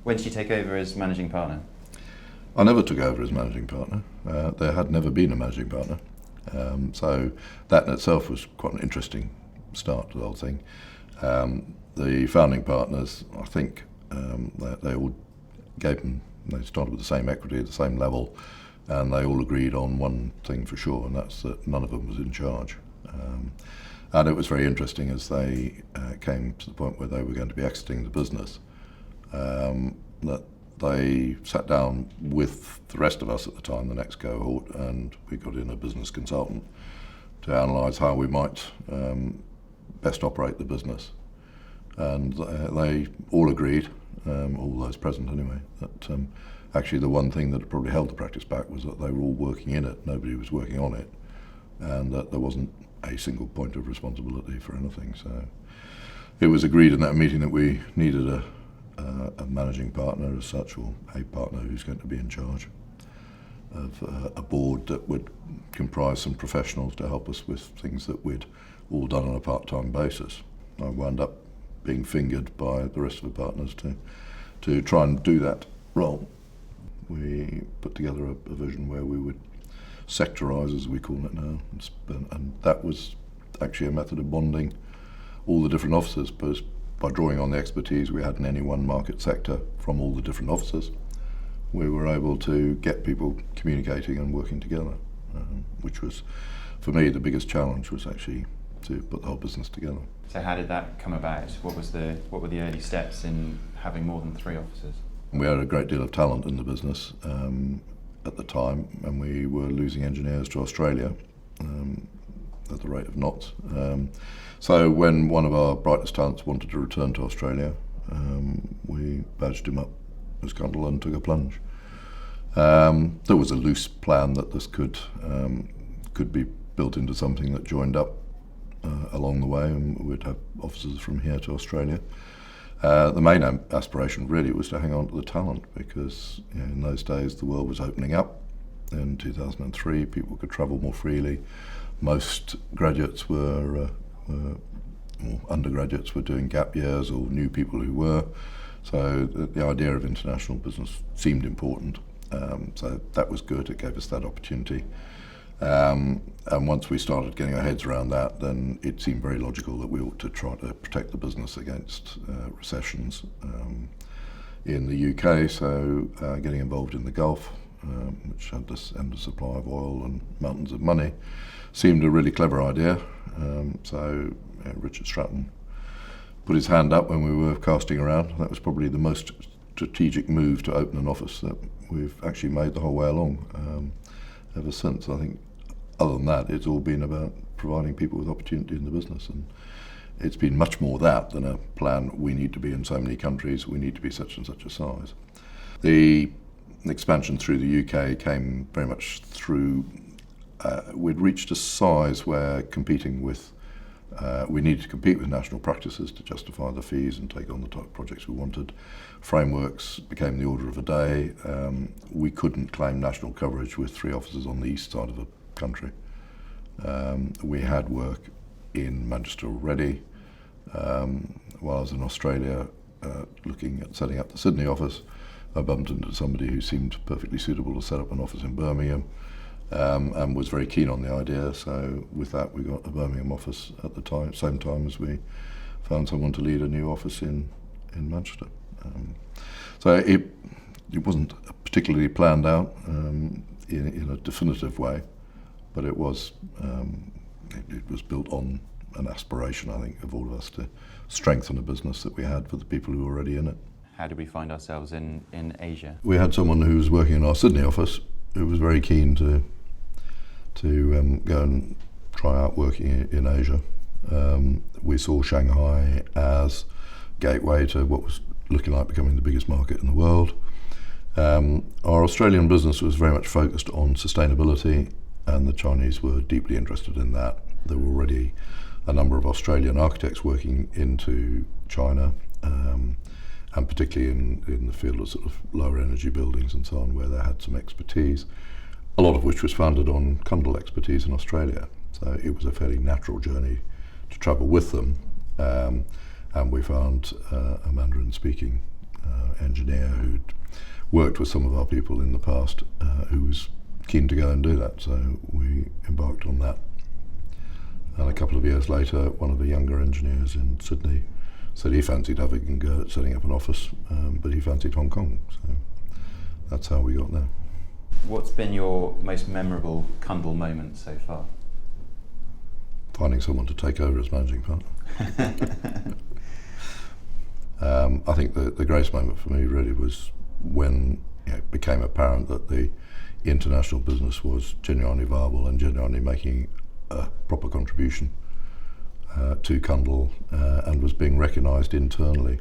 When did you take over as managing partner? I never took over as managing partner. There had never been a managing partner. So that in itself was quite an interesting start to the whole thing. The founding partners, I think, they all they started with the same equity at the same level, and they all agreed on one thing for sure, and that's that none of them was in charge. And it was very interesting as they came to the point where they were going to be exiting the business, that they sat down with the rest of us at the time, the next cohort, and we got in a business consultant to analyse how we might best operate the business. And they all agreed, all those present anyway, that actually the one thing that probably held the practice back was that they were all working in it, nobody was working on it, and that there wasn't a single point of responsibility for anything. So it was agreed in that meeting that we needed a managing partner as such, or a partner who's going to be in charge of a board that would comprise some professionals to help us with things that we'd all done on a part-time basis. I wound up being fingered by the rest of the partners to try and do that role. We put together a vision where we would sectorise, as we call it now, and that was actually a method of bonding all the different offices, because by drawing on the expertise we had in any one market sector from all the different offices, we were able to get people communicating and working together, which was, for me, the biggest challenge was actually to put the whole business together. So how did that come about? What were the early steps in having more than 3 offices? We had a great deal of talent in the business at the time, and we were losing engineers to Australia at the rate of knots. So when one of our brightest talents wanted to return to Australia, we badged him up as Cundall and took a plunge. There was a loose plan that this could be built into something that joined up along the way, and we'd have offices from here to Australia. The main aspiration really was to hang on to the talent, because in those days the world was opening up. In 2003 people could travel more freely. Most graduates or undergraduates were doing gap years, or knew people who were. So the idea of international business seemed important. So that was good, it gave us that opportunity. And once we started getting our heads around that, then it seemed very logical that we ought to try to protect the business against recessions in the UK. So getting involved in the Gulf, which had this endless supply of oil and mountains of money, seemed a really clever idea. So Richard Stratton put his hand up when we were casting around. That was probably the most strategic move to open an office that we've actually made the whole way along ever since. I think other than that, it's all been about providing people with opportunity in the business, and it's been much more that than a plan, we need to be in so many countries, we need to be such and such a size. The expansion through the UK came very much through, we'd reached a size where we needed to compete with national practices to justify the fees and take on the type of projects we wanted. Frameworks became the order of the day. We couldn't claim national coverage with 3 offices on the east side of the country. We had work in Manchester already. While I was in Australia looking at setting up the Sydney office, I bumped into somebody who seemed perfectly suitable to set up an office in Birmingham, and was very keen on the idea. So with that we got a Birmingham office at the same time as we found someone to lead a new office in Manchester. So it wasn't particularly planned out in a definitive way, but it was built on an aspiration, I think, of all of us to strengthen a business that we had for the people who were already in it. How did we find ourselves in Asia? We had someone who was working in our Sydney office who was very keen to go and try out working in Asia. We saw Shanghai as gateway to what was looking like becoming the biggest market in the world. Our Australian business was very much focused on sustainability, and the Chinese were deeply interested in that. There were already a number of Australian architects working into China, and particularly in the field of sort of lower energy buildings and so on, where they had some expertise, a lot of which was founded on Cundall expertise in Australia. So it was a fairly natural journey to travel with them, and we found a Mandarin-speaking engineer who'd worked with some of our people in the past, who was keen to go and do that. So we embarked on that. And a couple of years later, one of the younger engineers in Sydney said he fancied having a go at setting up an office, but he fancied Hong Kong. So that's how we got there. What's been your most memorable Cundall moment so far? Finding someone to take over as managing partner. I think the greatest moment for me really was when it became apparent that the international business was genuinely viable and genuinely making a proper contribution to Cundall, and was being recognised internally.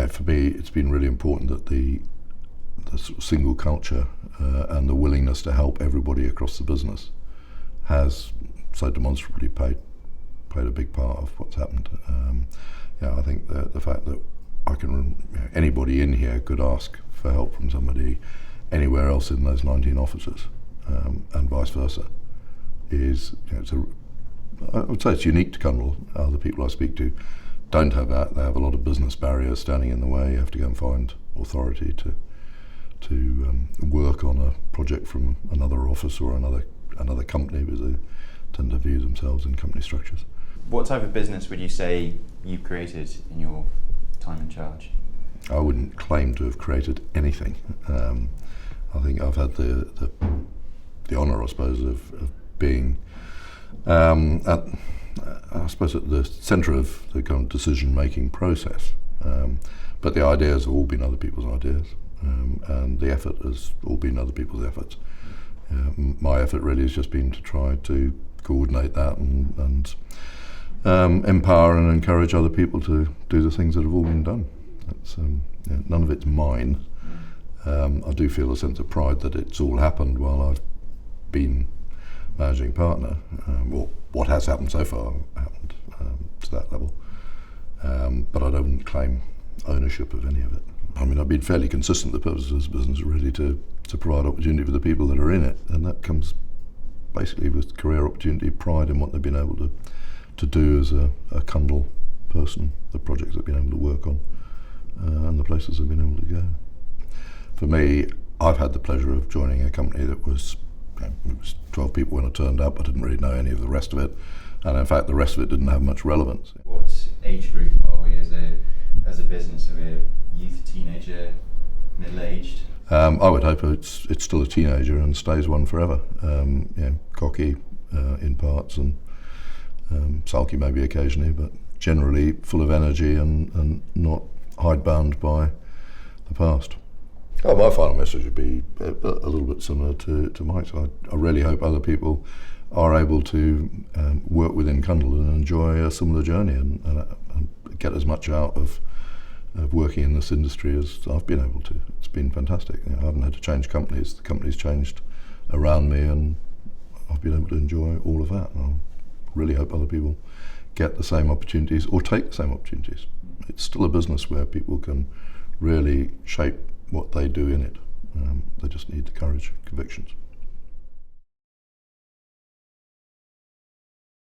For me, it's been really important that the sort of single culture and the willingness to help everybody across the business has so demonstrably played a big part of what's happened. I think the fact that anybody in here could ask for help from somebody anywhere else in those 19 offices, and vice versa, is I would say it's unique to Cundall. Other people I speak to don't have that. They have a lot of business barriers standing in the way. You have to go and find authority to work on a project from another office or another company, because they tend to view themselves in company structures. What type of business would you say you've created in your time in charge? I wouldn't claim to have created anything. I think I've had the honour, I suppose, of being at the centre of the kind of decision-making process. But the ideas have all been other people's ideas, and the effort has all been other people's efforts. My effort really has just been to try to coordinate that and empower and encourage other people to do the things that have all been done. That's, none of it's mine. I do feel a sense of pride that it's all happened while I've been managing partner. Well, what has happened so far happened to that level. But I don't claim ownership of any of it. I mean, I've been fairly consistent. The purpose of this business is really to provide opportunity for the people that are in it, and that comes basically with career opportunity, pride in what they've been able to do as a Cundall person, the projects they've been able to work on, and the places they've been able to go. For me, I've had the pleasure of joining a company that was, it was 12 people when I turned up. I didn't really know any of the rest of it, and in fact the rest of it didn't have much relevance. What age group are we as a business? Are we a youth, teenager, middle-aged? I would hope it's still a teenager and stays one forever. Cocky in parts and sulky maybe occasionally, but generally full of energy and not hidebound by the past. My final message would be a little bit similar to Mike's. I really hope other people are able to work within Cundall and enjoy a similar journey and get as much out of working in this industry as I've been able to. It's been fantastic. I haven't had to change companies. The company's changed around me, and I've been able to enjoy all of that. And I really hope other people get the same opportunities or take the same opportunities. It's still a business where people can really shape what they do in it. They just need the courage, convictions.